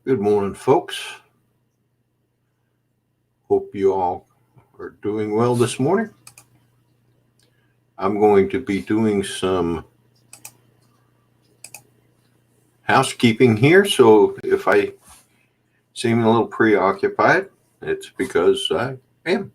Good morning, folks. Hope you all are doing well this morning. I'm going to be doing some housekeeping here, so if I seem a little preoccupied, it's because I am.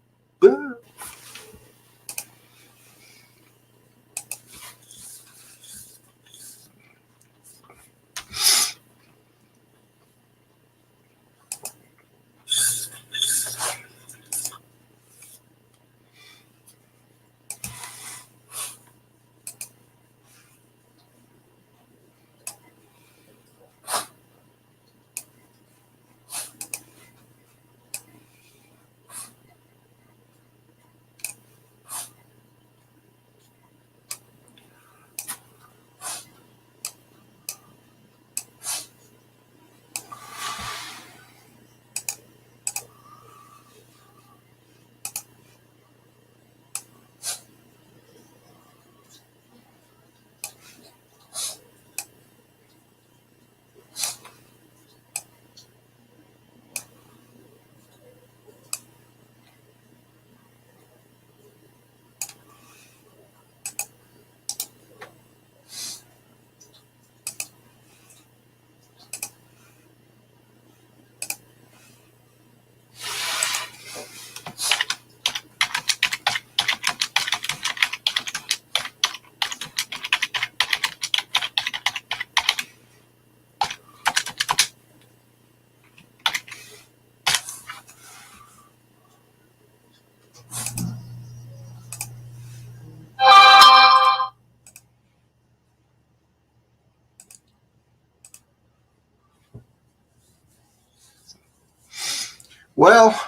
Well,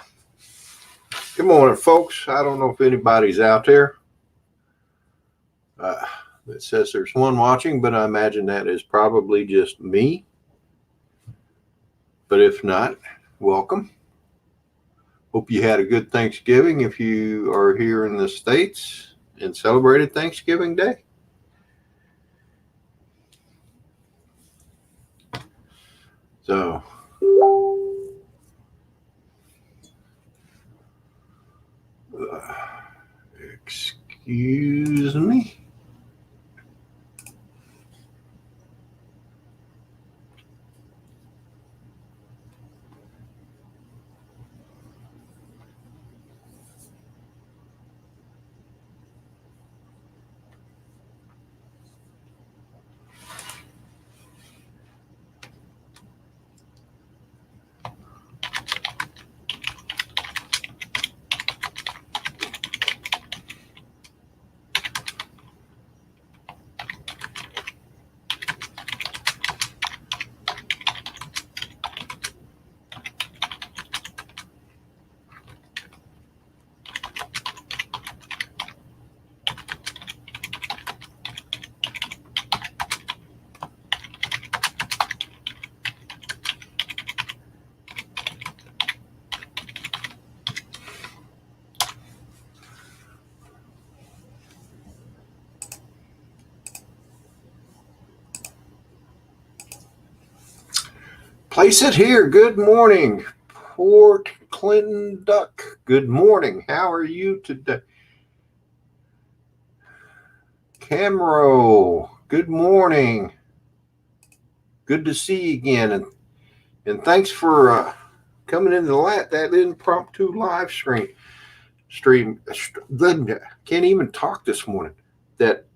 good morning, folks. I don't know if anybody's out there. It says there's one watching, but I imagine that is probably just me. But if not, welcome. Hope you had a good Thanksgiving if you are here in the States and celebrated Thanksgiving Day. So, excuse me. Place it here. Good morning, Port Clinton Duck. Good morning. How are you today? Camero, good morning. Good to see you again. And thanks for coming into that impromptu live stream. Can't even talk this morning. That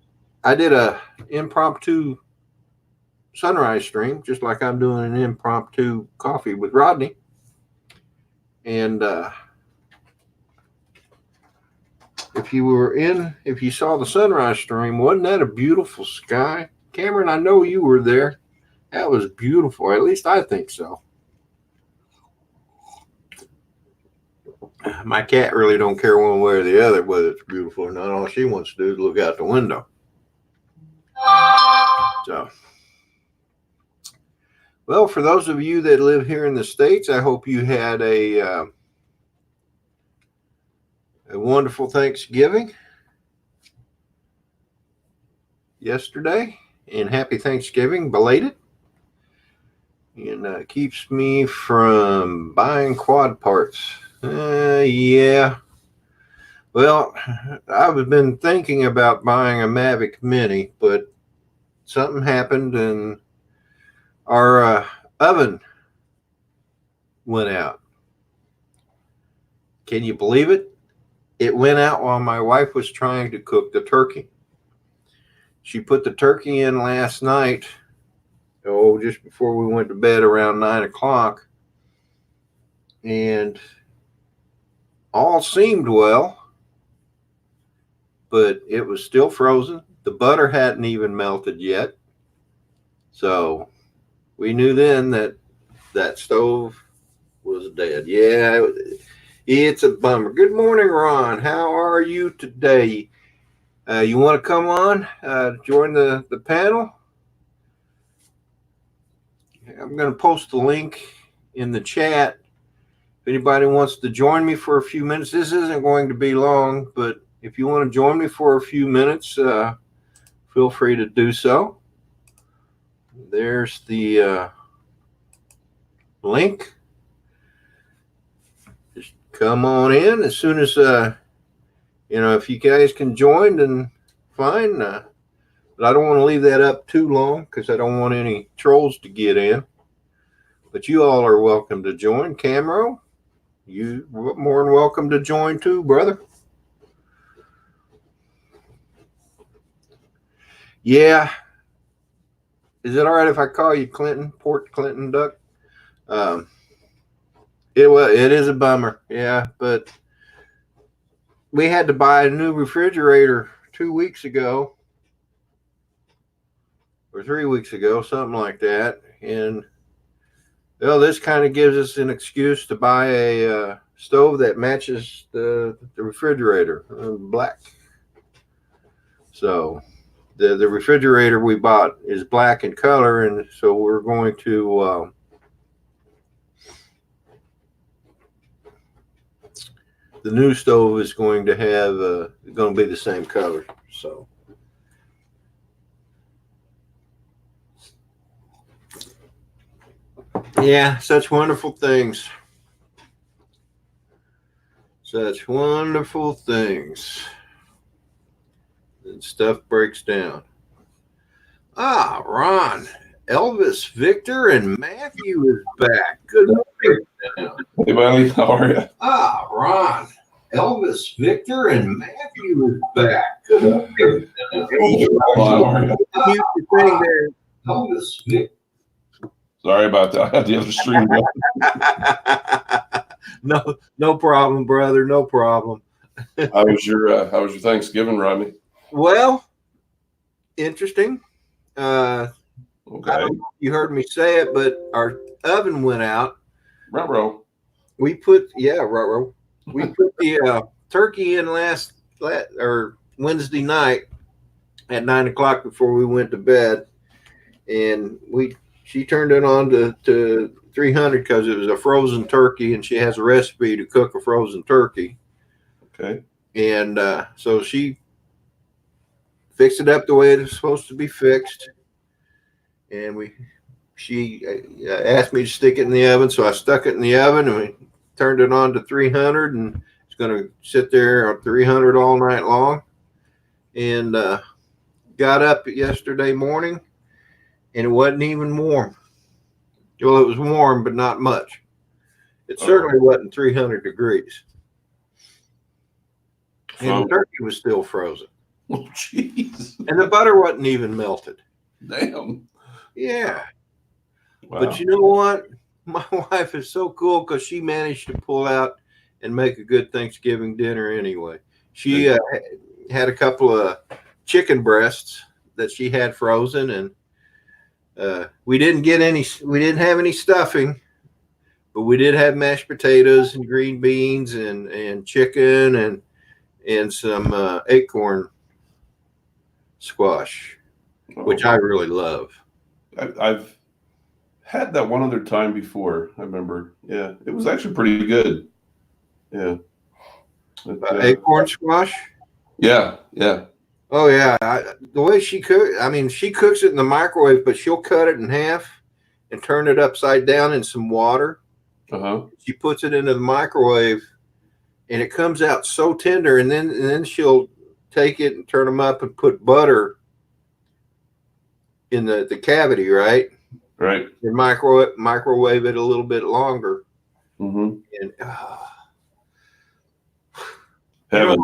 I did a impromptu sunrise stream, just like I'm doing an impromptu coffee with Rodney. And if you saw the sunrise stream, wasn't that a beautiful sky? Cameron, I know you were there. That was beautiful. At least I think so. My cat really don't care one way or the other whether it's beautiful or not. All she wants to do is look out the window. So, well, for those of you that live here in the States, I hope you had a wonderful Thanksgiving yesterday, and happy Thanksgiving, belated. and keeps me from buying quad parts. Yeah. Well, I've been thinking about buying a Mavic Mini, but something happened and our oven went out. Can you believe it? It went out while my wife was trying to cook the turkey. She put the turkey in last night, just before we went to bed around 9 o'clock, and all seemed well, but it was still frozen. The butter hadn't even melted yet. So we knew then that that stove was dead. Yeah, it's a bummer. Good morning, Ron. How are you today? You want to come on, join the panel? I'm going to post the link in the chat. If anybody wants to join me for a few minutes, this isn't going to be long, but if you want to join me for a few minutes, feel free to do so. There's the link. Just come on in as soon as if you guys can join, then fine. But I don't want to leave that up too long because I don't want any trolls to get in. But you all are welcome to join. Camero, you more than welcome to join too, brother. Yeah. Is it all right if I call you Clinton, Port Clinton Duck? It is a bummer, yeah, but we had to buy a new refrigerator 2 weeks ago or 3 weeks ago, something like that. And this kind of gives us an excuse to buy a stove that matches the refrigerator, black. So the refrigerator we bought is black in color, and so we're going to the new stove is going to be the same color. So yeah, such wonderful things. Such wonderful things. And stuff breaks down. Ron, Elvis, Victor, and Matthew is back. Good morning. Hey, buddy, how are you? Ron, Elvis, Victor, and Matthew is back. Good morning. How are you? Elvis, Victor. Sorry about that. I had the other stream going. No problem, brother. No problem. How was your Thanksgiving, Rodney? Well, interesting. Okay. You heard me say it, but our oven went out. Ruh-roh. We put the turkey in last Wednesday night at 9 o'clock before we went to bed, and she turned it on to 300 because it was a frozen turkey, and she has a recipe to cook a frozen turkey. Okay. And so she fixed it up the way it was supposed to be fixed, and she asked me to stick it in the oven, so I stuck it in the oven, and we turned it on to 300, and it's going to sit there at 300 all night long. And got up yesterday morning, and it wasn't even warm. Well, it was warm, but not much. It certainly wasn't 300 degrees. And the turkey was still frozen. Oh, jeez. And the butter wasn't even melted. Damn. Yeah. Wow. But you know what? My wife is so cool because she managed to pull out and make a good Thanksgiving dinner anyway. She had a couple of chicken breasts that she had frozen, and we didn't have any stuffing, but we did have mashed potatoes and green beans and chicken and some acorn squash, which I really love. I've had that one other time before. I remember. Yeah, it was actually pretty good. Yeah. Acorn squash? Yeah. Oh, yeah. The way she cooks, she cooks it in the microwave, but she'll cut it in half and turn it upside down in some water. She puts it into the microwave, and it comes out so tender. And then she'll take it and turn them up and put butter in the cavity, right? Right. And microwave it a little bit longer. Mm-hmm. And Heaven.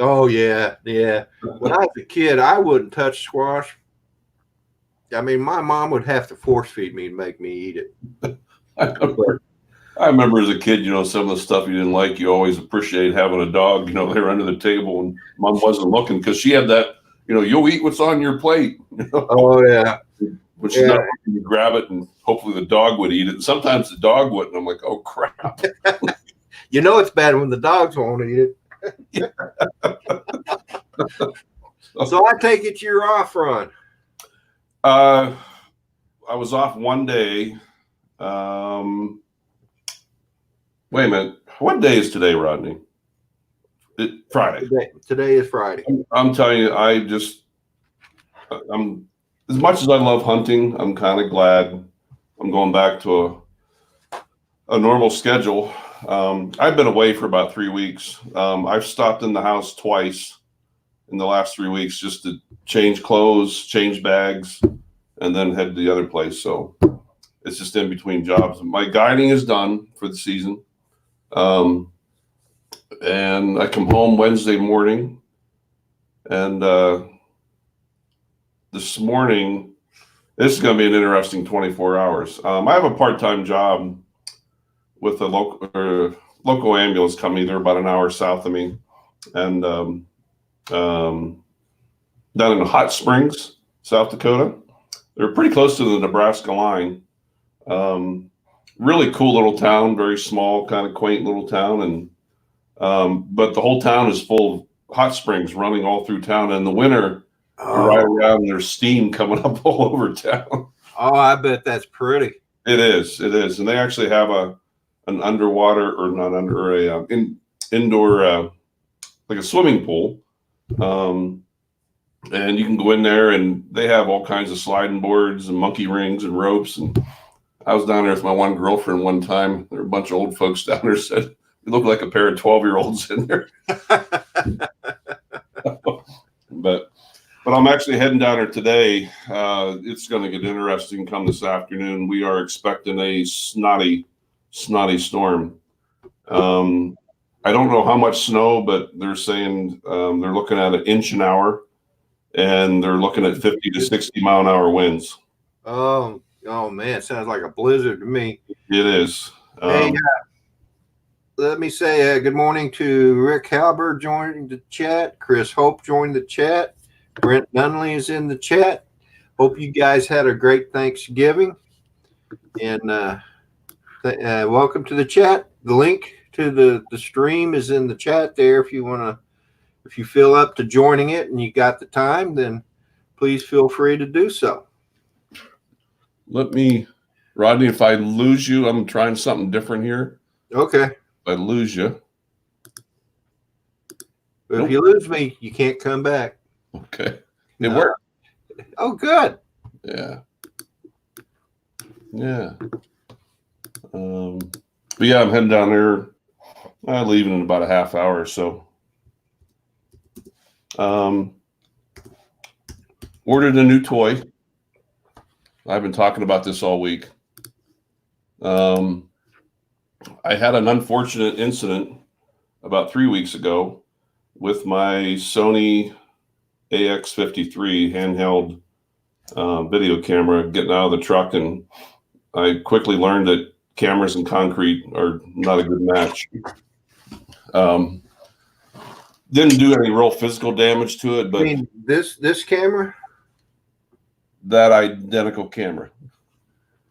oh yeah. When I was a kid, I wouldn't touch squash. I mean, my mom would have to force feed me to make me eat it. I remember as a kid, some of the stuff you didn't like, you always appreciate having a dog, they were under the table and mom wasn't looking because she had that, you'll eat what's on your plate. Oh, yeah. When she's not looking, you grab it and hopefully the dog would eat it. And sometimes the dog wouldn't. I'm like, oh, crap. It's bad when the dogs won't eat it. So I take it you're off, Ron. I was off one day. Wait a minute. What day is today, Rodney? Friday. Today is Friday. I'm telling you, I'm as much as I love hunting, I'm kind of glad I'm going back to a normal schedule. I've been away for about 3 weeks. I've stopped in the house twice in the last 3 weeks just to change clothes, change bags, and then head to the other place. So it's just in between jobs. My guiding is done for the season. And I come home Wednesday morning, and this morning, this is going to be an interesting 24 hours. I have a part-time job with a local ambulance company. They're about an hour south of me, and down in Hot Springs, South Dakota. They're pretty close to the Nebraska line. Really cool little town, very small, kind of quaint little town, and but the whole town is full of hot springs running all through town. In the winter, you ride around and there's steam coming up all over town. Oh, I bet that's pretty. It is, and they actually have an underwater or not under indoor like a swimming pool, and you can go in there and they have all kinds of sliding boards and monkey rings and ropes. And I was down there with my one girlfriend one time. There were a bunch of old folks down there said we look like a pair of 12-year-olds in there. But I'm actually heading down there today. It's going to get interesting come this afternoon. We are expecting a snotty storm. I don't know how much snow, but they're saying they're looking at 1 inch an hour, and they're looking at 50 to 60 mile an hour winds. Oh man, it sounds like a blizzard to me. It is. Hey, let me say good morning to Rick Halber joining the chat. Chris Hope joined the chat. Brent Dunley is in the chat. Hope you guys had a great Thanksgiving. And welcome to the chat. The link to the stream is in the chat there. If you feel up to joining it and you got the time, then please feel free to do so. Rodney, if I lose you, I'm trying something different here. Okay. If I lose you. But if you lose me, you can't come back. Okay. It worked. Oh, good. Yeah. But yeah, I'm heading down there. I'm leaving in about a half hour or so. Ordered a new toy. I've been talking about this all week. I had an unfortunate incident about 3 weeks ago with my Sony AX53 handheld video camera getting out of the truck, and I quickly learned that cameras and concrete are not a good match. Didn't do any real physical damage to it, but I mean, this camera? That identical camera.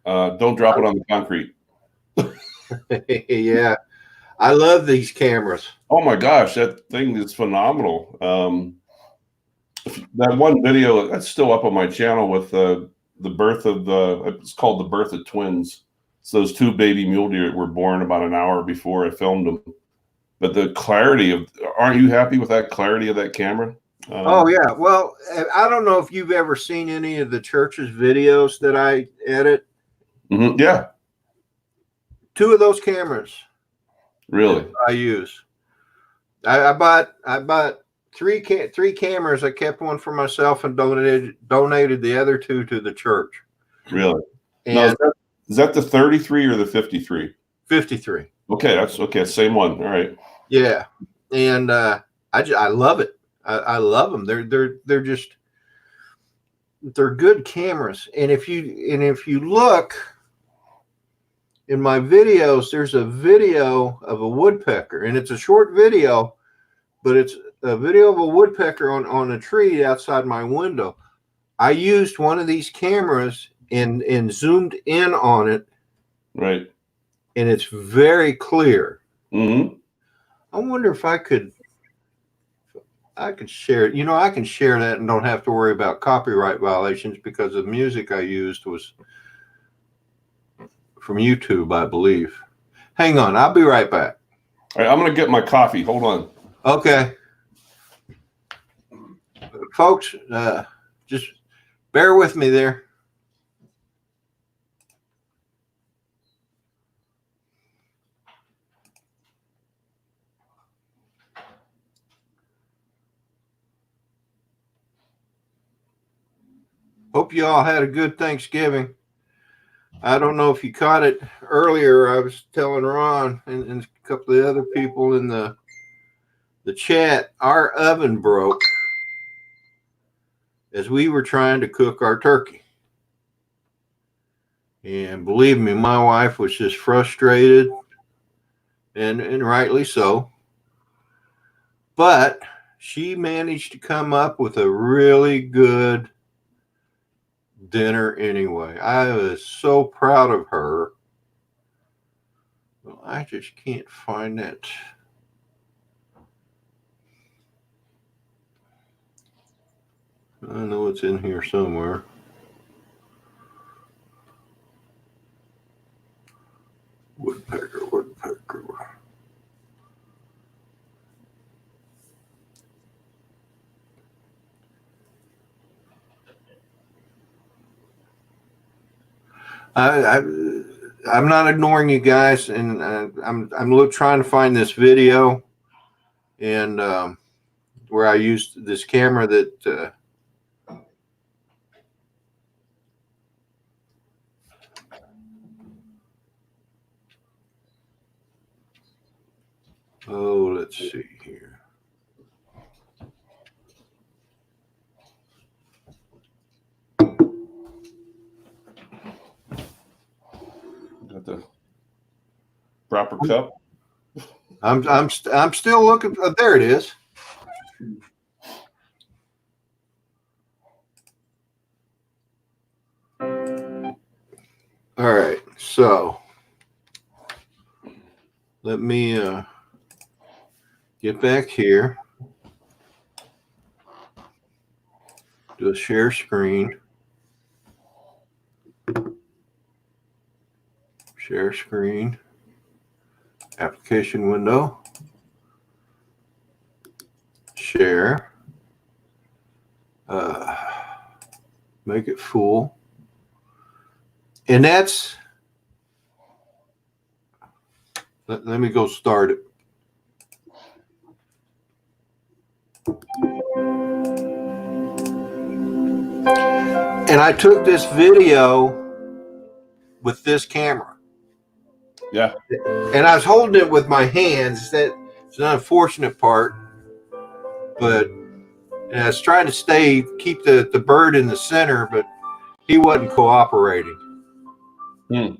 Don't drop it on the concrete. Yeah. I love these cameras. Oh my gosh, that thing is phenomenal. That one video that's still up on my channel with the birth of it's called The Birth of Twins. So those two baby mule deer were born about an hour before I filmed them. But the clarity aren't you happy with that clarity of that camera? Oh yeah. Well, I don't know if you've ever seen any of the church's videos that I edit. Yeah. 2 of those cameras Really? I use. I bought three cameras. I kept one for myself and donated the other 2 to the church. Really? And now, is that the 33 or the 53? 53. Okay, that's okay. Same one. All right. Yeah, and I love it. I love them. They're just they're good cameras. And if you look in my videos, there's a video of a woodpecker, and it's a short video, but it's a video of a woodpecker on a tree outside my window. I used one of these cameras and zoomed in on it. Right. And it's very clear. Mm-hmm. I wonder if I could share it. I can share that and don't have to worry about copyright violations because the music I used was from YouTube, I believe. Hang on, I'll be right back. All right, I'm going to get my coffee. Hold on. Okay. Folks, just bear with me there. Hope you all had a good Thanksgiving. I don't know if you caught it earlier. I was telling Ron and a couple of the other people in the chat, our oven broke as we were trying to cook our turkey. And believe me, my wife was just frustrated, and rightly so. But she managed to come up with a really good dinner anyway. I was so proud of her. Well, I just can't find that. I know it's in here somewhere. Woodpecker. I'm not ignoring you guys, and I'm trying to find this video, and where I used this camera that. Oh, let's see here. Got the proper cup. I'm still looking. There it is. All right, so let me get back here. Do a share screen. Share screen. Application window. Share. Make it full. And that's, let me go start it. And I took this video with this camera. Yeah. And I was holding it with my hands. That's an unfortunate part. But and I was trying to keep the bird in the center, but he wasn't cooperating. Hmm.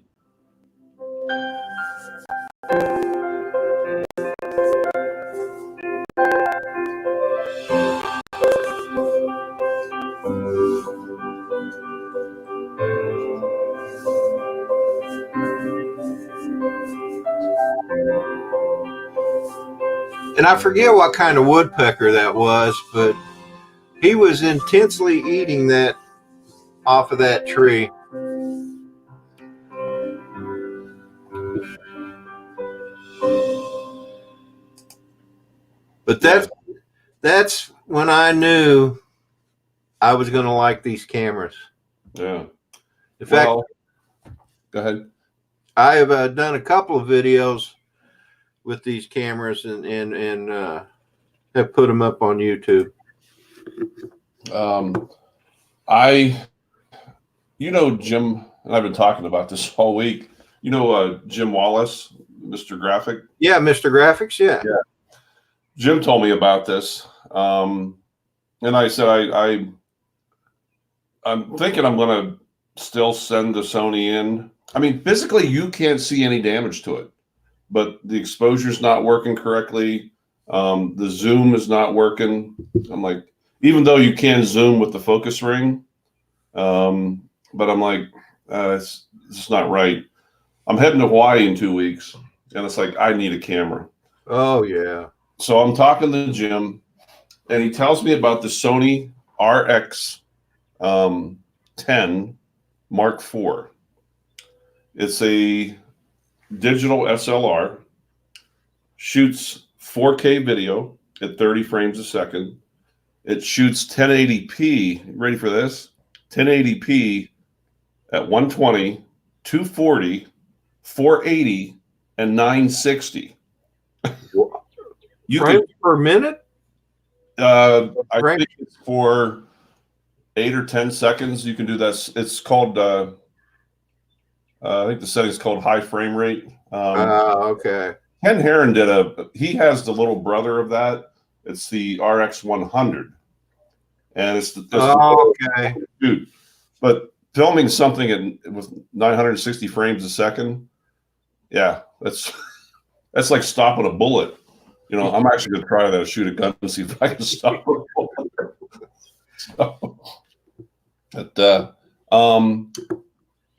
And I forget what kind of woodpecker that was, but he was intensely eating that off of that tree. But that's when I knew I was going to like these cameras. Yeah. In fact, Well, go ahead. I have done a couple of videos with these cameras and have put them up on YouTube. Jim, and I've been talking about this all week. Jim Wallace, Mr. Graphic. Yeah, Mr. Graphics. Yeah. Jim told me about this, and I said I'm thinking I'm going to still send the Sony in. I mean, physically, you can't see any damage to it, but the exposure's not working correctly. The zoom is not working. I'm like, even though you can zoom with the focus ring, but I'm like, it's just not right. I'm heading to Hawaii in 2 weeks, and it's like, I need a camera. Oh, yeah. So I'm talking to Jim, and he tells me about the Sony RX 10 Mark IV. It's a digital SLR, shoots 4K video at 30 frames a second. It shoots 1080p. Ready for this? 1080p at 120, 240, 480, and 960. Frames per minute? I think it's for 8 or 10 seconds. You can do that. It's called, I think the setting is called high frame rate. Okay. Ken Herron he has the little brother of that. It's the RX 100. And it's okay. Dude, but filming something with 960 frames a second, yeah, that's like stopping a bullet. I'm actually going to try that, shoot a gun and see if I can stop a bullet.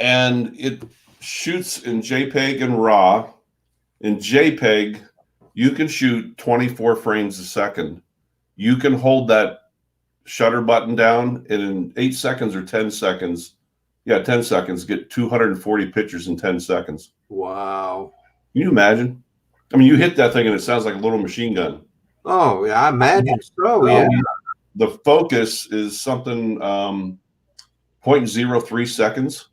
And it shoots in JPEG and RAW. In JPEG, you can shoot 24 frames a second. You can hold that shutter button down, and in 8 seconds or 10 seconds, 10 seconds, get 240 pictures in 10 seconds. Wow. Can you imagine? I mean, you hit that thing and it sounds like a little machine gun. Oh, yeah, I imagine so, yeah. The focus is something 0.03 seconds.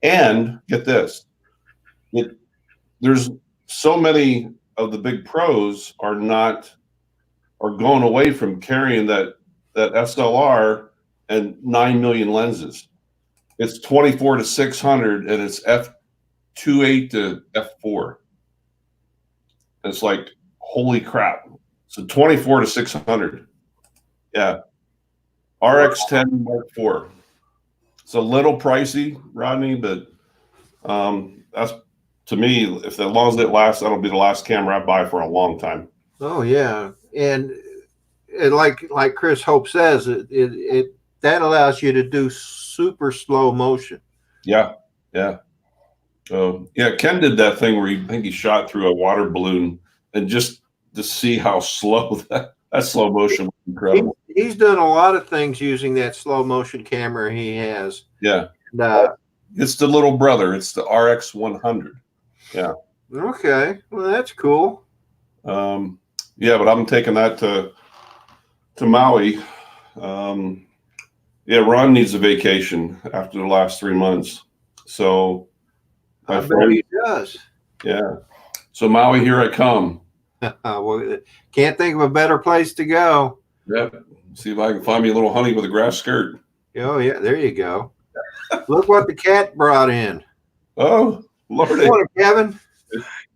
And get this, there's so many of the big pros are going away from carrying that SLR and 9 million lenses. It's 24 to 600 and it's f2.8 to f4. It's like, holy crap. So 24 to 600. Yeah. RX 10 Mark IV. It's a little pricey, Rodney, but that's, to me, as long as it lasts, that'll be the last camera I buy for a long time. Oh, yeah. And like Chris Hope says, it that allows you to do super slow motion. Yeah. Yeah. Ken did that thing where I think he shot through a water balloon, and just to see how slow that slow motion was incredible. He's done a lot of things using that slow motion camera he has. Yeah. And, it's the little brother. It's the RX 100. Yeah. Okay. Well, that's cool. But I'm taking that to Maui. Ron needs a vacation after the last 3 months. So I bet he does. Yeah. So Maui, here I come. Well, can't think of a better place to go. Yep. See if I can find me a little honey with a grass skirt. Oh, yeah. There you go. Look what the cat brought in. Oh, Lordy. Good morning, Kevin.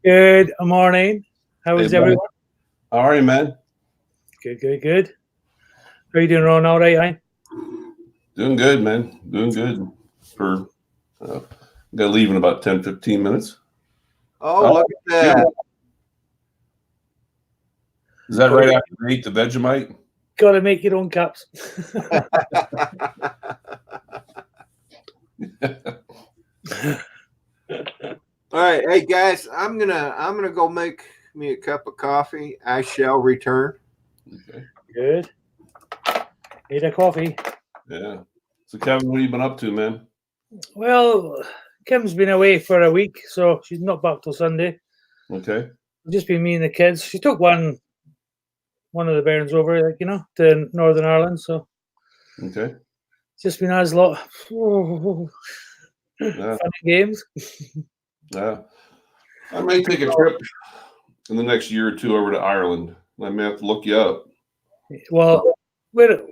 Good morning. How is everyone? All right, man. Good. How are you doing, Ron? All right, eh? Doing good, man. Doing good. Got to leave in about 10, 15 minutes. Oh, look at that. Is that right after you eat the Vegemite? Got to make your own cups. All right, hey guys, I'm gonna go make me a cup of coffee. I shall return. Okay. Good. Need a coffee. Yeah. So Kevin, what have you been up to, man? Well, Kim's been away for a week, so she's not back till Sunday. Okay. Just been me and the kids. She took one one of the bairns over, like, to Northern Ireland. So Okay. it's just been as lot. Yeah. Funny games. Yeah. I may take a trip in the next year or two over to Ireland. I may have to look you up. Well, we're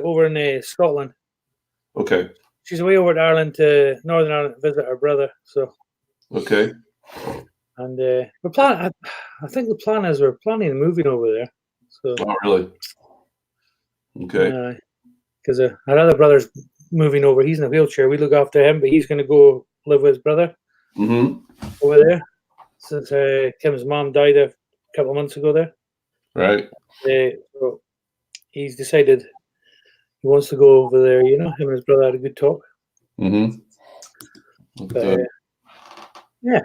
over in Scotland. Okay. She's away over to Ireland, to Northern Ireland, to visit her brother. So, Okay. and we're planning. I think the plan is we're planning on moving over there. So, Oh, really? Okay. because our other brother's moving over. He's in a wheelchair. We look after him, but he's going to go live with his brother over there. Since Kim's mom died a couple of months ago there. Right. So he's decided he wants to go over there. Him and his brother had a good talk. But, yeah.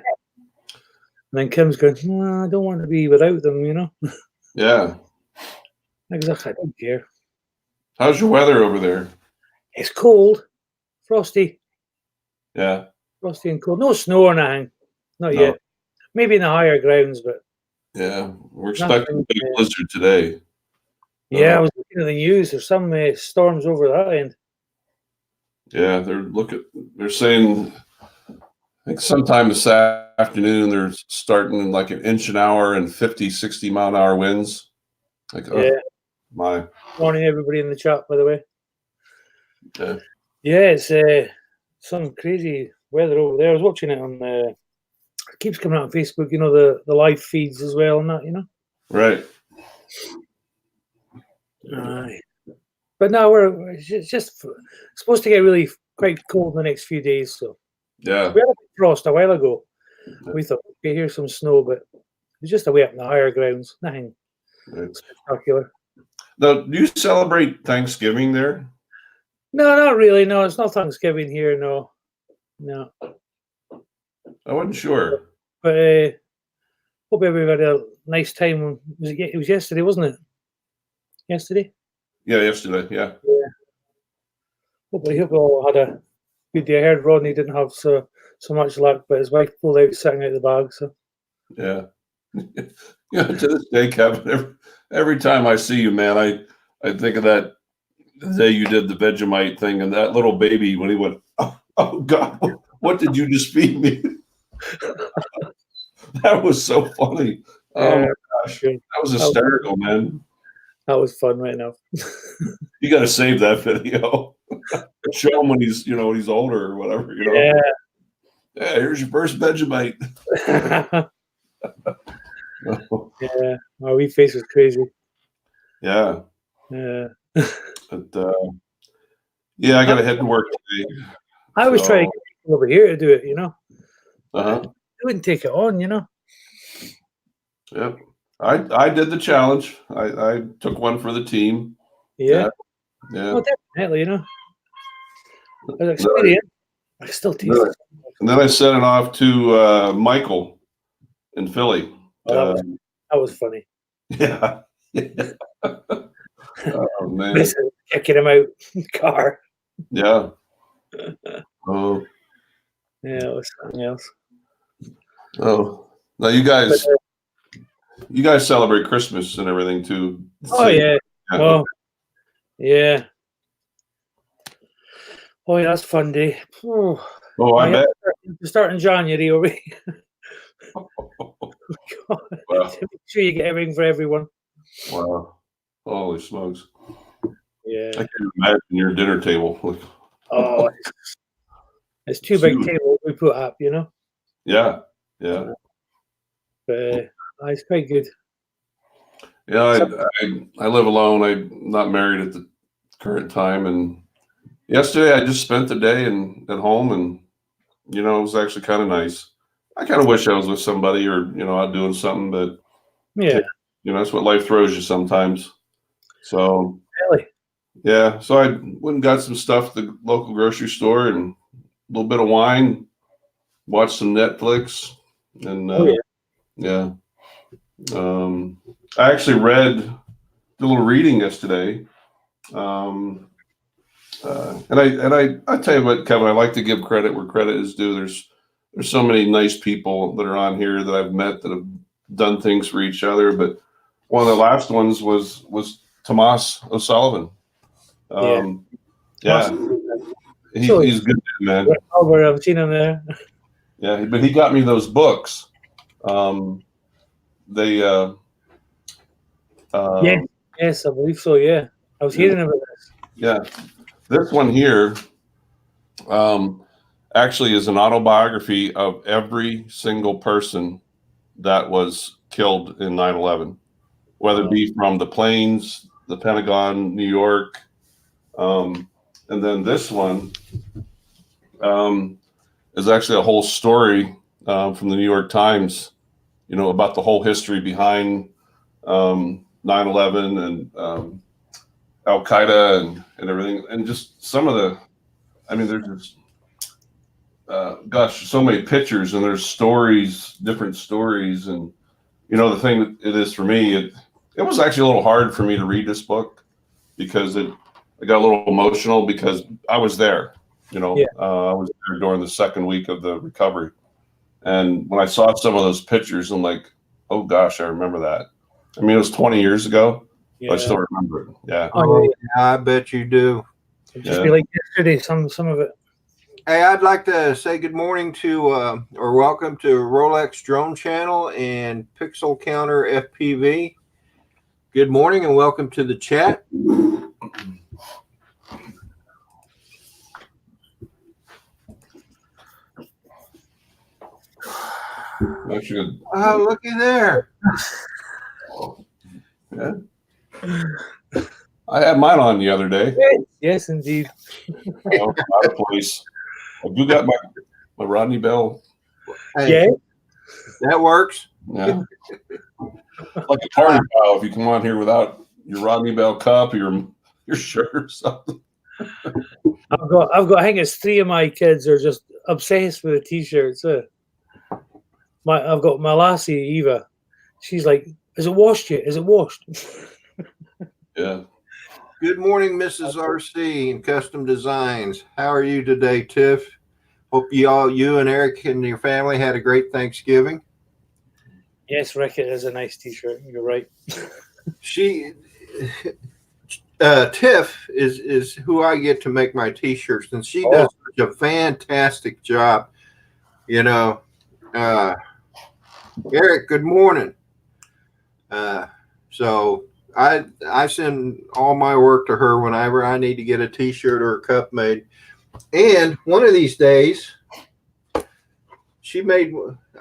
And then Kim's going, I don't want to be without them, Yeah. Exactly. I don't care. How's your weather over there? It's cold, frosty. Yeah. Frosty and cold. No snow or anything. Not yet. Maybe in the higher grounds, but yeah, we're expecting a big blizzard today. Yeah, I was looking at the news. There's some storms over that end. Yeah, they're saying, I think sometime this afternoon they're starting like an inch an hour and 50, 60 mile an hour winds. Like, my. Morning, everybody in the chat, by the way. Yeah. Yeah, it's some crazy weather over there. I was watching it on it keeps coming out on Facebook, the live feeds as well and that, Right. But no, it's just supposed to get really quite cold in the next few days. So yeah, we had a frost a while ago. We thought we'd hear some snow, but it was just away up in the higher grounds. Nothing spectacular. Now, do you celebrate Thanksgiving there? No, not really. No, it's not Thanksgiving here. No. I wasn't sure. But hope everybody had a nice time. It was yesterday, wasn't it? Yesterday? Yeah, yesterday. Yeah. Hope we all had a good day. I heard Rodney didn't have so much luck, but his wife pulled out sitting out the bag. So yeah. To this day, Kevin, every time I see you, man, I think of that day you did the Vegemite thing and that little baby when he went, oh God, what did you just feed me? That was so funny. Oh my gosh, that was hysterical, man. That was fun, right enough. You got to save that video. Show him when he's, when he's older or whatever. Yeah. Yeah. Here's your first Vegemite. Yeah. My wee face was crazy. Yeah. Yeah. But yeah, I got to head to work today. I was trying to get people over here to do it. Uh-huh. They wouldn't take it on. Yep. I did the challenge. I took one for the team. Yeah. Yeah. Well, definitely, I was excited. I still taste it. And then I sent it off to Michael in Philly. That was funny. Yeah. Oh man. Kicking him out in the car. Yeah. Oh. Yeah, it was something else. Oh. Now you guys celebrate Christmas and everything too. Oh yeah. Oh yeah. Oh yeah, that's fun day. Oh, I bet. Start in January over here. Wow. Make sure you get everything for everyone. Wow. Holy smokes. Yeah. I can imagine your dinner table. Oh, it's two big tables we put up, Yeah. Yeah. But it's quite good. Yeah, I live alone. I'm not married at the current time, and yesterday I just spent the day at home, and it was actually kind of nice. I kind of wish I was with somebody or out doing something, but yeah, that's what life throws you sometimes. So really, yeah. So I went and got some stuff at the local grocery store and a little bit of wine, watched some Netflix, and yeah. I actually did a little reading yesterday. And I tell you what, Kevin, I like to give credit where credit is due. There's so many nice people that are on here that I've met that have done things for each other. But one of the last ones was Tomas O'Sullivan. Yeah, he's good, man. Albert, I've seen him there. Yeah, but he got me those books. Yes, I believe so. Yeah, I was hearing about this. Yeah, this one here actually is an autobiography of every single person that was killed in 9/11, whether it be from the planes, the Pentagon, New York, and then this one is actually a whole story from the New York Times, about the whole history behind 9/11 and Al Qaeda and everything, and just some of the, there's just, so many pictures, and there's stories, different stories, and the thing that it is for me, it was actually a little hard for me to read this book because I got a little emotional because I was there, I was there during the second week of the recovery, and when I saw some of those pictures, I'm like, oh gosh, I remember that. It was 20 years ago. Yeah. I still remember it. Yeah. Oh, yeah, I bet you do. It'd just be like yesterday, some of it. Hey, I'd like to say good morning to, or welcome to Rolex Drone Channel and Pixel Counter FPV. Good morning and welcome to the chat. Oh, looky there. Yeah. I had mine on the other day. Yes, indeed. Out of place. You got my Rodney Bell. Hey, yeah, that works. Yeah. Like a party foul if you come on here without your Rodney Bell cup or your shirt or something. I've got I think it's 3 of my kids are just obsessed with the T-shirts. I've got my lassie Eva. She's like, "Is it washed yet? Is it washed?" Yeah. Good morning, Mrs. RC and Custom Designs. How are you today, Tiff? Hope you and Eric and your family had a great Thanksgiving. Yes, Rick, it is a nice T-shirt. You're right. Tiff is who I get to make my T-shirts, and she does such a fantastic job. Eric, good morning. So I send all my work to her whenever I need to get a T-shirt or a cup made. And one of these days, I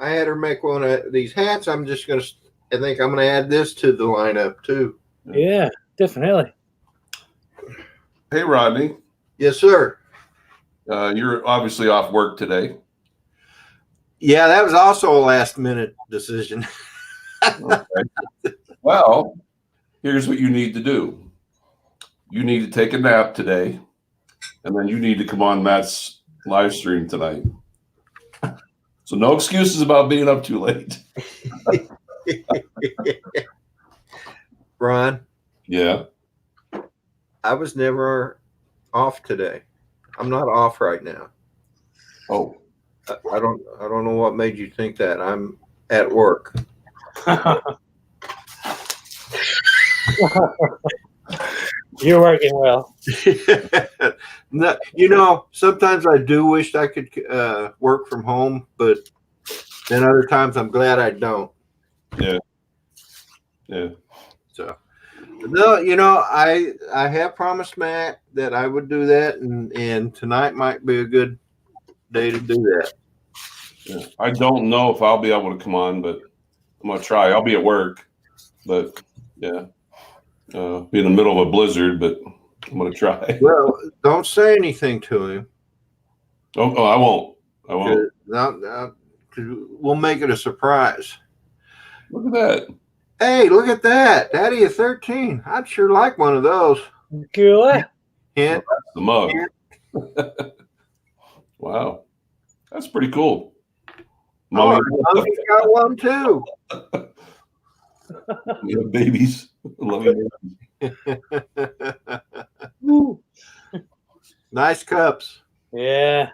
had her make one of these hats. I think I'm gonna add this to the lineup too. Yeah, definitely. Hey, Rodney. Yes, sir. You're obviously off work today. Yeah, that was also a last minute decision. Okay. Well, here's what you need to do. You need to take a nap today, and then you need to come on Matt's live stream tonight. So no excuses about being up too late. Ron? Yeah? I was never off today. I'm not off right now. Oh. I don't know what made you think that. I'm at work. You're working well. No, sometimes I do wish I could work from home, but then other times I'm glad I don't. Yeah. Yeah. So, no, I have promised Matt that I would do that, and tonight might be a good day to do that. Yeah. I don't know if I'll be able to come on, but I'm gonna try. I'll be at work, but yeah. Be in the middle of a blizzard, but I'm going to try. Well, don't say anything to him. Oh, I won't. I won't. No, we'll make it a surprise. Look at that. Hey, look at that. Daddy of 13. I'd sure like one of those. Cool. Hint. Well, that's the mug. Wow. That's pretty cool. Mommy's got one too. We have babies. Love you. Nice cups. Yeah.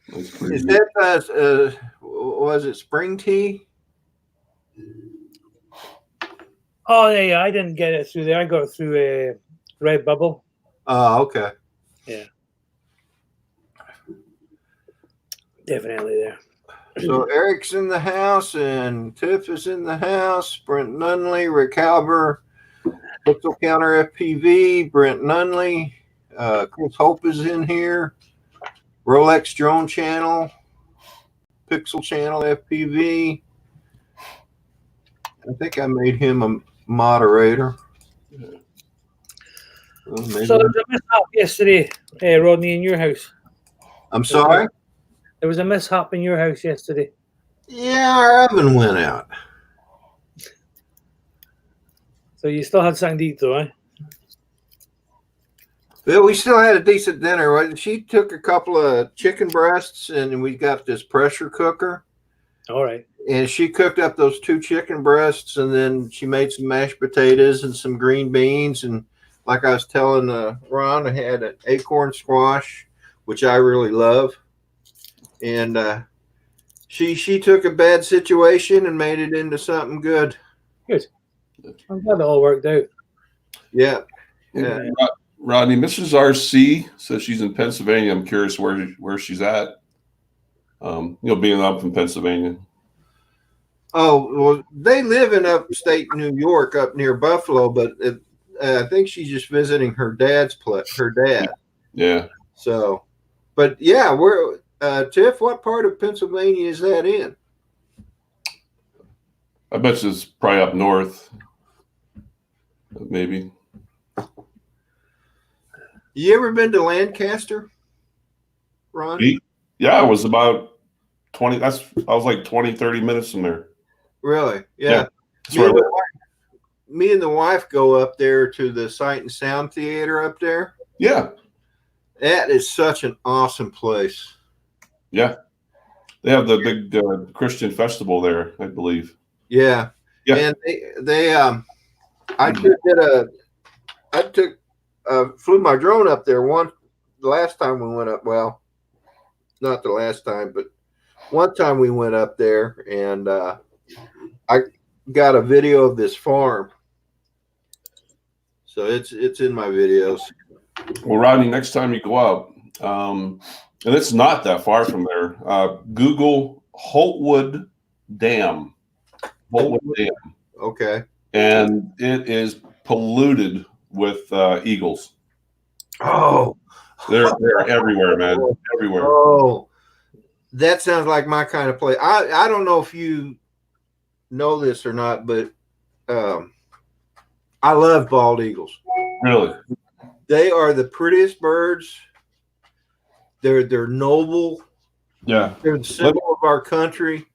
Is that was it spring tea? Oh, yeah, I didn't get it through there. I got it through Redbubble. Oh, okay. Yeah. Definitely there. So Eric's in the house and Tiff is in the house. Brent Nunley, Rick Halber, Pixel Counter FPV, Brent Nunley, Chris Hope is in here. Rolex Drone Channel, Pixel Channel FPV. I think I made him a moderator. Well, maybe So there was a mishap yesterday, Rodney, in your house. I'm sorry? There was a mishap in your house yesterday. Yeah, our oven went out. So you still had something to eat, though, eh? Well, we still had a decent dinner. Right? She took a couple of chicken breasts, and we got this pressure cooker. All right. And she cooked up those 2 chicken breasts, and then she made some mashed potatoes and some green beans. And like I was telling Ron, I had an acorn squash, which I really love. And she took a bad situation and made it into something good. Good. I'm glad it all worked out. Yeah. Yeah. Rodney, Mrs. RC says she's in Pennsylvania. I'm curious where she's at. Being up in Pennsylvania. Oh, well, they live in upstate New York, up near Buffalo, but I think she's just visiting her dad's place. Her dad. Yeah. So, but yeah, we're Tiff. What part of Pennsylvania is that in? I bet it's probably up north. Maybe. You ever been to Lancaster, Ron? Yeah, it was about 20. I was like 20, 30 minutes from there. Really? Yeah. Me and the wife go up there to the Sight and Sound Theater up there. Yeah. That is such an awesome place. Yeah. They have the big Christian festival there, I believe. Yeah. Yeah. And I flew my drone up there the last time we went up. Well, not the last time, but one time we went up there, and I got a video of this farm. So it's in my videos. Well, Rodney, next time you go up, and it's not that far from there, Google Holtwood Dam. Holtwood Dam. Okay. And it is polluted with eagles. Oh. They're everywhere, man. Everywhere. Oh. That sounds like my kind of place. I don't know if you know this or not, but I love bald eagles. Really? They are the prettiest birds. They're noble. Yeah. They're the symbol of our country.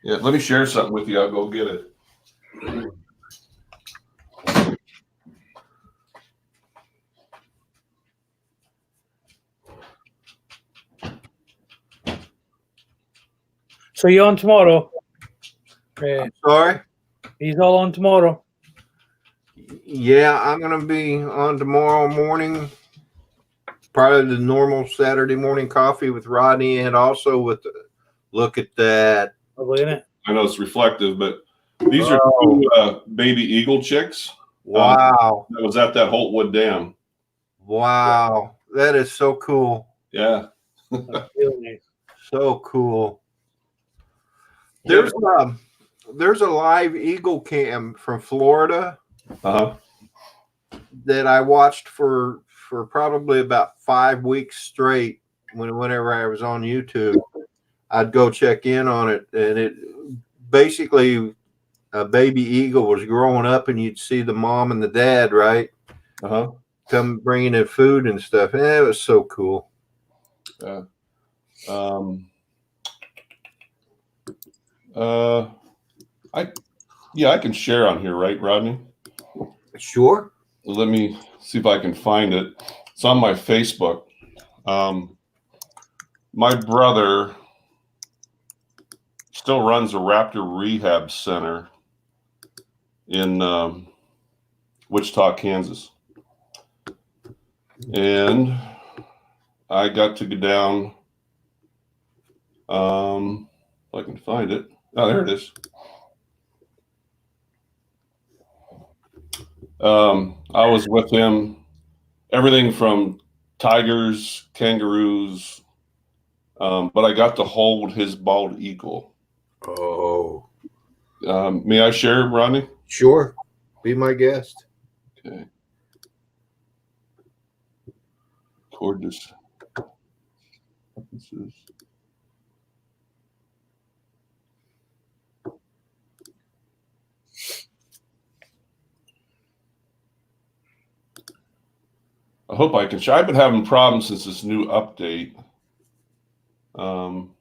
Yeah. Let me share something with you. I'll go get it. So you on tomorrow? Sorry? He's all on tomorrow. Yeah, I'm going to be on tomorrow morning. Probably the normal Saturday morning coffee with Rodney, and also with look at that. Lovely, isn't it? I know it's reflective, but these are 2 baby eagle chicks. Wow. That was at that Holtwood Dam. Wow. That is so cool. Yeah. Really nice. So cool. There's a live eagle cam from Florida that I watched for probably about 5 weeks straight. Whenever I was on YouTube, I'd go check in on it, and it basically a baby eagle was growing up, and you'd see the mom and the dad, right? Come bringing in food and stuff. And it was so cool. I can share on here, right, Rodney? Sure. Let me see if I can find it. It's on my Facebook. My brother still runs a raptor rehab center in Wichita, Kansas. And I got to go down. If I can find it. Oh, there it is. I was with him. Everything from tigers, kangaroos, but I got to hold his bald eagle. Oh, May I share, Rodney? sure. Be my guest. Okay. Record this. I hope I can share. I've been having problems since this new update. StreamYard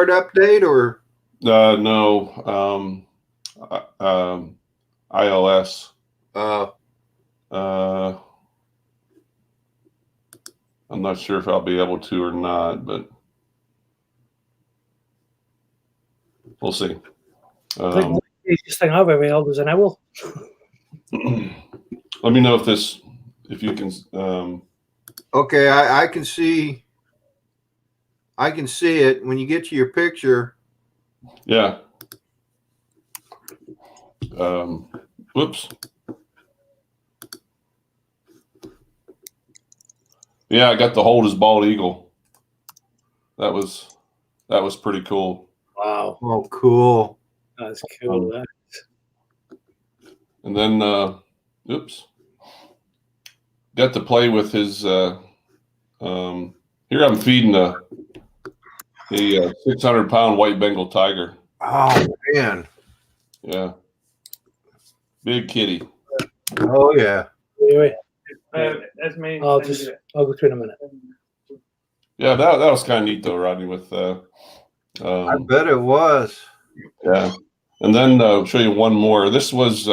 update or? No. iOS. I'm not sure if I'll be able to or not, but we'll see. I think the easiest thing I've ever held was an owl. Let me know if you can. Okay, I can see. I can see it when you get to your picture. Yeah. Whoops. Yeah, I got to hold his bald eagle. That was pretty cool. Wow. Oh, cool. That's cool. And then, got to play with his. Here I'm feeding a 600-pound white Bengal tiger. Oh man. Yeah. Big kitty. Oh yeah. Anyway, That's me. I'll go through in a minute. Yeah, that was kind of neat though, Rodney. With I bet it was. yeah, and then I'll show you one more. This was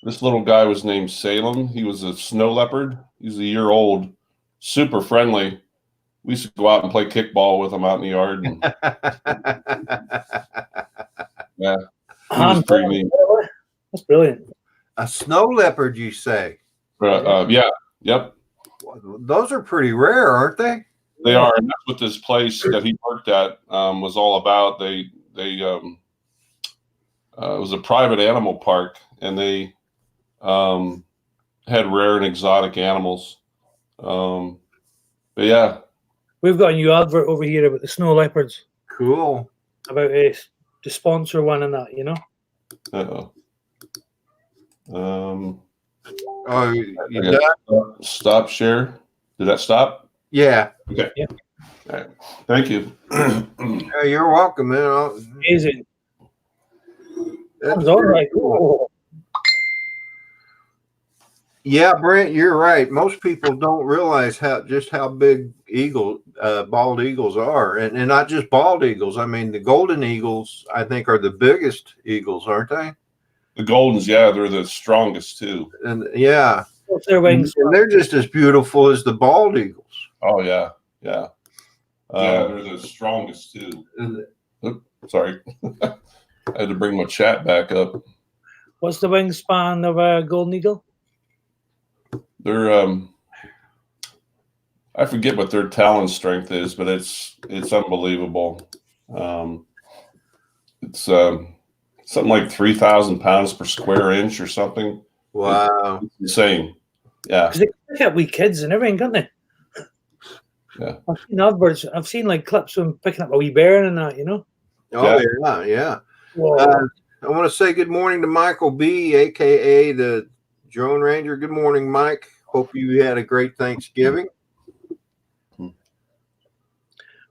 this little guy was named Salem. He was a snow leopard. He's a year old. Super friendly. We used to go out and play kickball with him out in the yard. And, yeah, he was pretty neat. That's brilliant. A snow leopard, you say? Yeah, yep. Those are pretty rare, aren't they? They are, and that's what this place that he worked at was all about. They it was a private animal park, and they had rare and exotic animals. But yeah, We've got a new advert over here about the snow leopards. Cool. About to sponsor one and that, you know. Oh, you done? Stop share. Did that stop? Yeah. Okay. Yeah. All right. Thank you. Yeah, you're welcome, man. Amazing. That's all very right. cool. Yeah, Brent, you're right. Most people don't realize how big bald eagles are, and not just bald eagles. I mean, the golden eagles, I think, are the biggest eagles, aren't they? The Goldens, yeah, they're the strongest too. And yeah, What's their wings? and they're just as beautiful as the bald eagles. Oh yeah, yeah. They're the strongest too. Sorry, I had to bring my chat back up. What's the wingspan of a golden eagle? They're I forget what their talon strength is, but it's unbelievable. It's something like 3,000 pounds per square inch or something. Wow, it's insane. Yeah, Because they pick up wee kids and everything, can't they? Yeah. I've seen adverts. I've seen like clips of them picking up a wee bear and that, you know. Oh yeah. Whoa. I want to say good morning to Michael B, aka the Drone Ranger. Good morning, Mike. Hope you had a great Thanksgiving.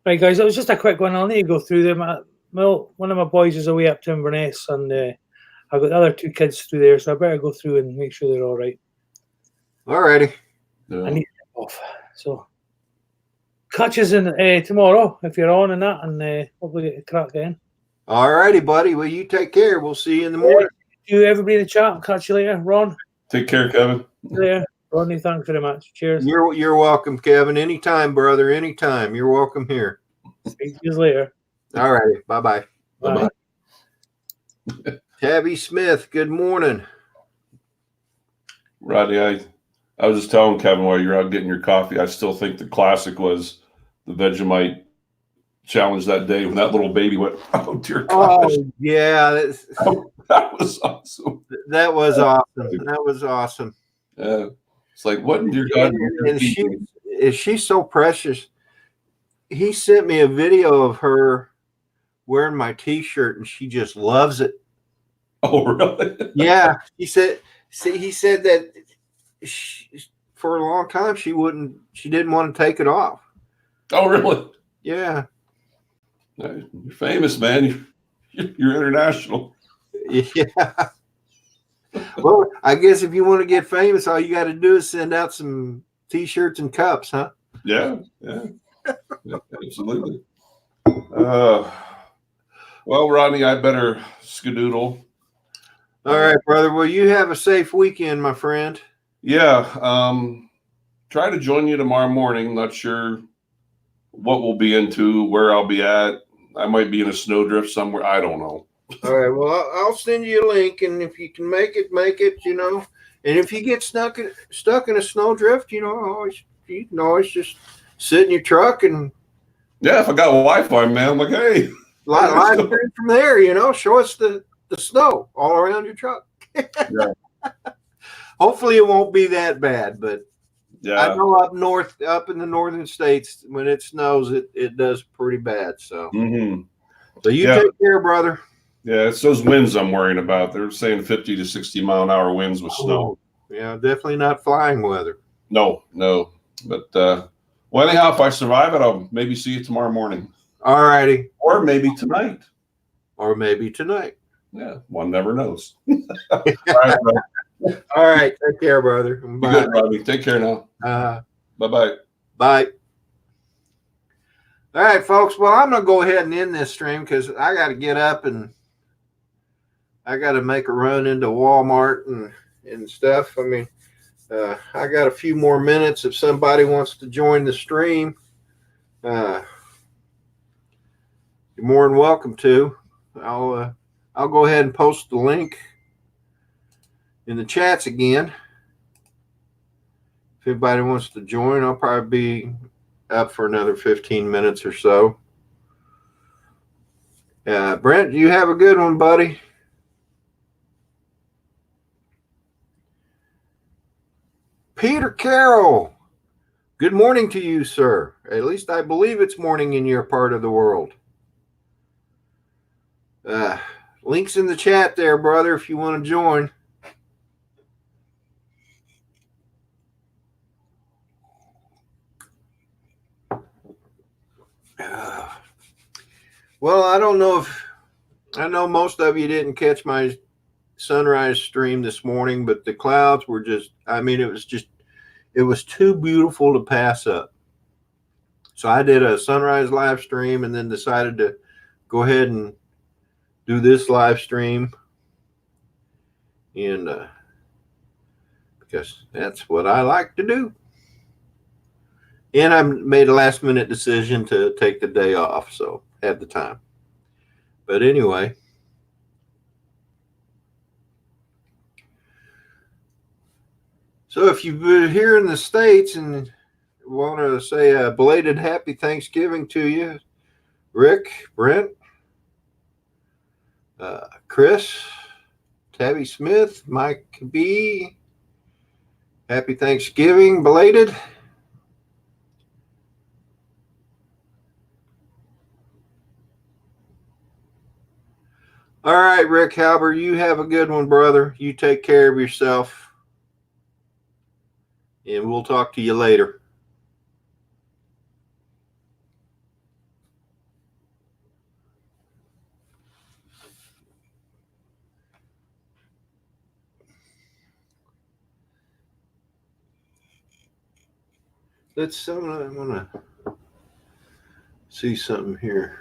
Right, guys, that was just a quick one. I'll need to go through them. Well, one of my boys is away up to Inverness, and I've got the other two kids through there, so I better go through and make sure they're all right. All righty. Yeah. I need to get off. So, catch us in tomorrow if you're on and that, and hopefully get a crack in. All righty, buddy. Well, you take care. We'll see you in the morning. You, everybody in the chat. Catch you later. Ron, Take care, Kevin. there. Rodney, thanks very much. Cheers. You're welcome, Kevin. Anytime, brother. Anytime. You're welcome here. See you later. All righty. Bye-bye. Bye. Tabby Smith, good morning. Rodney, I was just telling Kevin while you're out getting your coffee, I still think the classic was the Vegemite challenge that day when that little baby went, oh dear Oh gosh. yeah, That was awesome. that was awesome. That was awesome. Yeah. It's like, what in dear God? And she's so precious. He sent me a video of her wearing my T-shirt, and she just loves it. Oh, really? Yeah, he said that for a long time she didn't want to take it off. Oh, really? Yeah. You're famous, man. You're international. Yeah. Well, I guess if you want to get famous, all you got to do is send out some T-shirts and cups, huh? Yeah, absolutely. Well, Rodney, I better skedoodle. All right, brother. Well, you have a safe weekend, my friend. Yeah. Try to join you tomorrow morning. Not sure what we'll be into, where I'll be at. I might be in a snowdrift somewhere. I don't know. All right. Well, I'll send you a link, and if you can make it, make it. And if you get stuck in a snowdrift, you can always just sit in your truck and Yeah, if I got Wi-Fi, man, I'm like, hey, live stream from there. Show us the snow all around your truck. Yeah. Hopefully, it won't be that bad, but yeah, I know up in the northern states, when it snows, it does pretty bad. So, so you take care, brother. Yeah, it's those winds I'm worrying about. They're saying 50 to 60 mile an hour winds with snow. Yeah, definitely not flying weather. No. But well, anyhow, if I survive it, I'll maybe see you tomorrow morning. All righty. Or maybe tonight. Yeah, one never knows. All right, bro. All right. Take care, brother. Bye. Be good, Robbie. Take care now. Bye-bye. Bye. All right, folks. Well, I'm going to go ahead and end this stream because I got to get up and I got to make a run into Walmart and stuff. I mean, I got a few more minutes if somebody wants to join the stream. You're more than welcome to. I'll go ahead and post the link in the chats again. If anybody wants to join, I'll probably be up for another 15 minutes or so. Brent, you have a good one, buddy. Peter Carroll, good morning to you, sir. At least I believe it's morning in your part of the world. Links in the chat there, brother, if you want to join. Well, I don't know I know most of you didn't catch my sunrise stream this morning, but the clouds were it was too beautiful to pass up. So I did a sunrise live stream and then decided to go ahead and do this live stream. And because that's what I like to do. And I made a last minute decision to take the day off, so had the time. But anyway, so if you've been here in the States and want to say a belated happy Thanksgiving to you, Rick, Brent, Chris, Tabby Smith, Mike B, happy Thanksgiving, belated. All right, Rick Halber, you have a good one, brother. You take care of yourself. And we'll talk to you later. I want to see something here.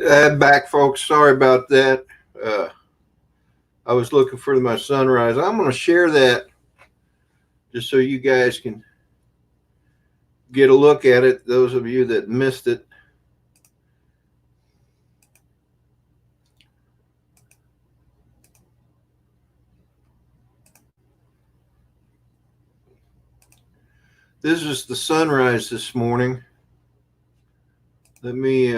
Back, folks. Sorry about that. I was looking for my sunrise. I'm going to share that just so you guys can get a look at it. Those of you that missed it. This is the sunrise this morning. Let me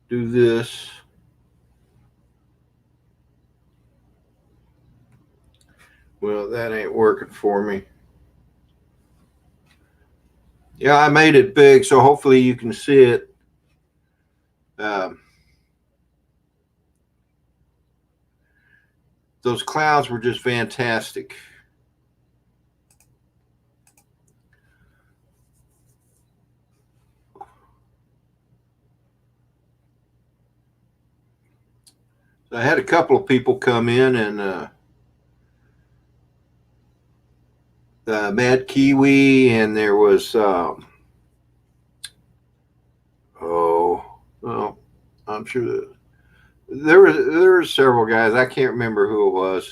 do this. Well, that ain't working for me. Yeah, I made it big, so hopefully you can see it. Those clouds were just fantastic. I had a couple of people come in and Mad Kiwi, and there was I'm sure there were several guys. I can't remember who it was.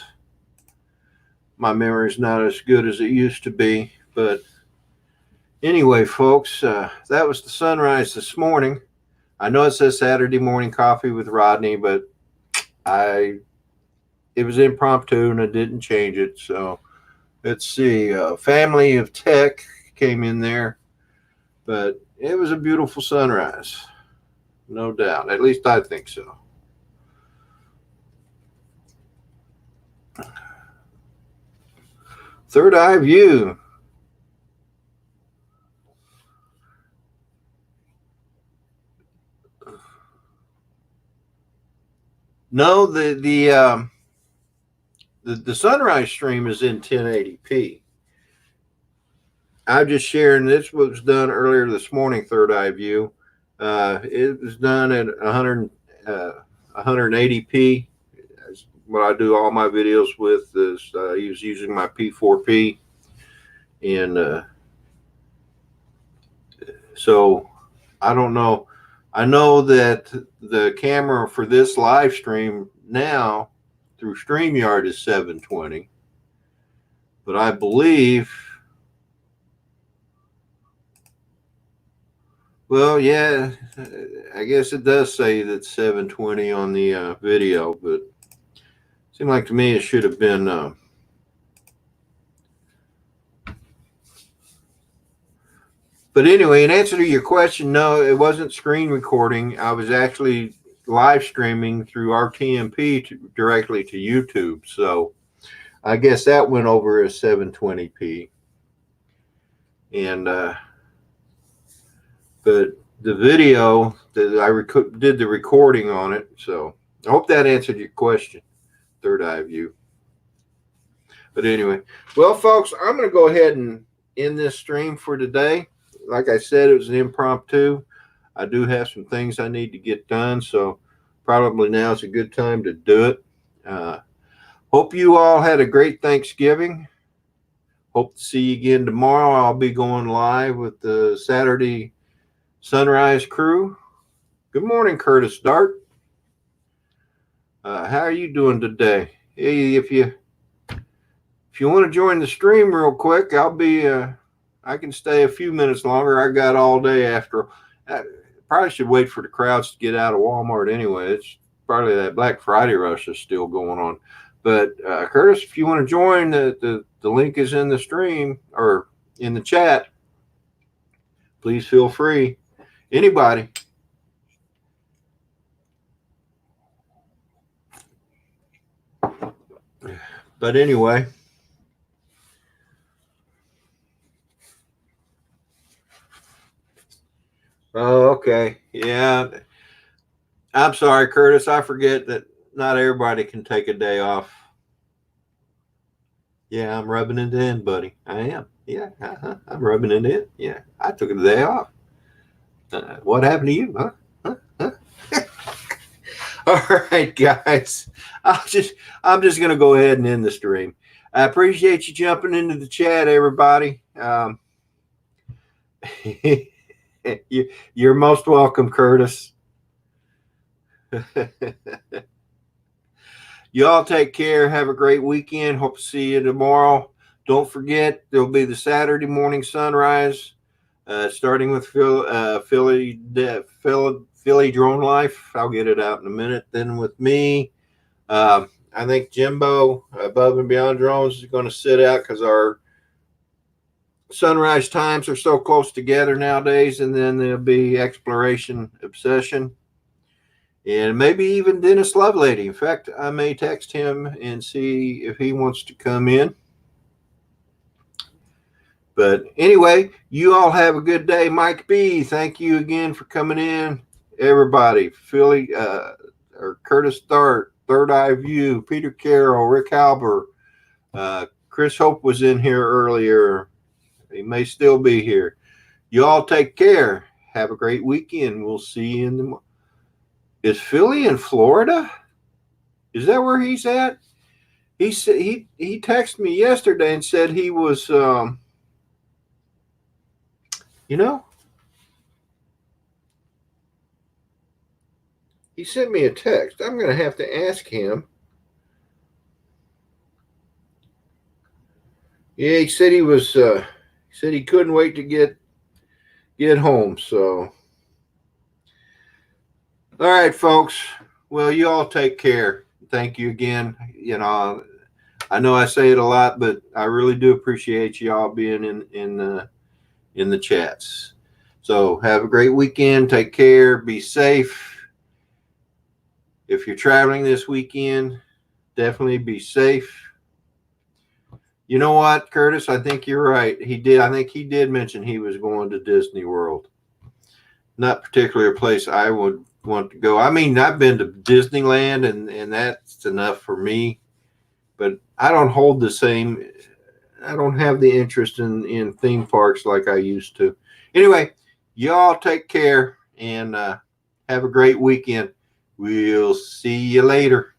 My memory's not as good as it used to be. But anyway, folks, that was the sunrise this morning. I know it says Saturday morning coffee with Rodney, but it was impromptu and I didn't change it. So let's see. Family of Tech came in there, but it was a beautiful sunrise. No doubt. At least I think so. Third eye view. No, the sunrise stream is in 1080p. I'm just sharing this was done earlier this morning, third eye view. It was done at 180p. That's what I do all my videos with is I was using my P4P. And so I don't know. I know that the camera for this live stream now through StreamYard is 720. But I believe, well, yeah, I guess it does say that 720 on the video, but it seemed like to me it should have been but anyway, in answer to your question, no, it wasn't screen recording. I was actually live streaming through RTMP directly to YouTube. So I guess that went over as 720p. And but the video that I did the recording on it. So I hope that answered your question, third eye view. But anyway, well, folks, I'm going to go ahead and end this stream for today. Like I said, it was an impromptu. I do have some things I need to get done, so probably now is a good time to do it. Hope you all had a great Thanksgiving. Hope to see you again tomorrow. I'll be going live with the Saturday Sunrise crew. Good morning, Curtis Dart. How are you doing today? Hey, if you want to join the stream real quick, I'll be I can stay a few minutes longer. I got all day after. I probably should wait for the crowds to get out of Walmart anyway. It's probably that Black Friday rush is still going on. But Curtis, if you want to join, the link is in the stream or in the chat. Please feel free. Anybody. But anyway. Oh, okay. Yeah. I'm sorry, Curtis. I forget that not everybody can take a day off. Yeah, I'm rubbing it in, buddy. I am. Yeah, I'm rubbing it in. Yeah, I took a day off. What happened to you, huh? All right, guys. I'm just gonna go ahead and end the stream. I appreciate you jumping into the chat, everybody. You're most welcome, Curtis. Y'all take care. Have a great weekend. Hope to see you tomorrow. Don't forget, there'll be the Saturday morning sunrise, starting with Philly Drone Life. I'll get it out in a minute. Then with me, I think Jimbo, Above and Beyond Drones, is going to sit out because our sunrise times are so close together nowadays. And then there'll be Exploration Obsession. And maybe even Dennis Lovelady. In fact, I may text him and see if he wants to come in. But anyway, you all have a good day. Mike B, thank you again for coming in. Everybody, Philly, or Curtis Dart, Third Eye View, Peter Carroll, Rick Halber, Chris Hope was in here earlier. He may still be here. You all take care. Have a great weekend. We'll see you in the morning. Is Philly in Florida? Is that where he's at? He said he texted me yesterday and said he was he sent me a text. I'm going to have to ask him. Yeah, he said he was he said he couldn't wait to get home, so all right, folks. Well, you all take care. Thank you again. I know I say it a lot, but I really do appreciate you all being in the chats. So have a great weekend. Take care. Be safe. If you're traveling this weekend, definitely be safe. You know what, Curtis? I think you're right. I think he did mention he was going to Disney World. Not particularly a place I would want to go. I mean, I've been to Disneyland and that's enough for me, but I don't hold the same. I don't have the interest in theme parks like I used to. Anyway, y'all take care and have a great weekend. We'll see you later.